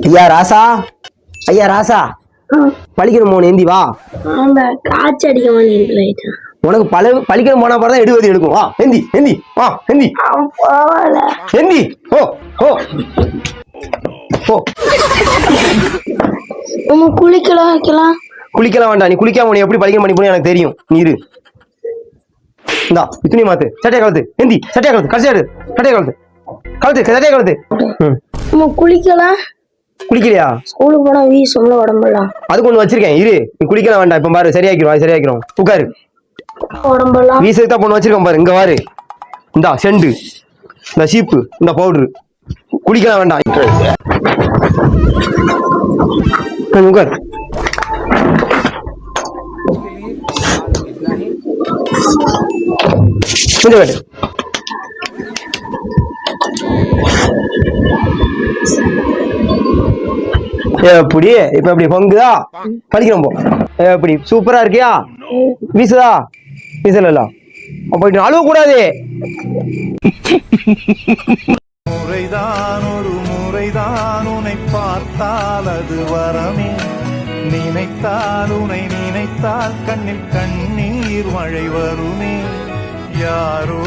ஐயா ராசா, ஐயா ராசா, பழிக்கணும் போன ஏந்தி வா. காய்ச்சி அடிக்க மாட்டேன். உனக்கு பழிக்கணும் போனா பாரு எடுவது எடுக்கும். வா ஏந்தி ஏந்தி வா ஏந்தி ஏந்தி. ஓ ஓ ஓ. நம்ம குளிக்கலாம் வைக்கலாம். குளிக்கலாம் வேண்டாம். நீ குளிக்காம உன்னை எப்படி பழிக்கணும் பண்ணி போன எனக்கு தெரியும். நீ இரு. இந்தா துணி மாத்து. சட்டையை கழுத்து. ஏந்தி சட்டையை கழுத்து. கடைசியாடு சட்டையை கழுத்து. கழுத்து சட்டையை கழுத்து. நம்ம குளிக்கலாம். குளிக்கலையா? ஸ்கூலுக்கு போனா வீசும்ல உடம்பெல்லாம். அதுக்கு ஒண்ணு வச்சிருக்கேன். இரு, நீ குளிக்கலாம் வேண்டாம். இப்ப பாரு சரியாக்கிறோம், சரியாக்கிறோம். உட்காரு. உடம்பெல்லாம் வீசுக்கு தான் பொண்ணு வச்சிருக்கேன் பாரு. இங்க பாரு. இந்தா செண்டு, இந்த சீப்பு, இந்த பவுடரு. குளிக்கலாம் வேண்டாம். உட்காரு. கொஞ்சம் வேட்டு. எப்படி இப்ப எப்படி பொங்குதா? படிக்கிறோம் போ. எப்படி சூப்பரா இருக்கியா? வீசுதா? வீசல போயிட்டு அழுவ கூடாது. முறைதான் ஒரு முறைதான் உன்னை பார்த்தால் அது வரமே, நினைத்தால் உன்னை நினைத்தால் கண்ணில் கண்ணீர் மழை வருமே. யாரோ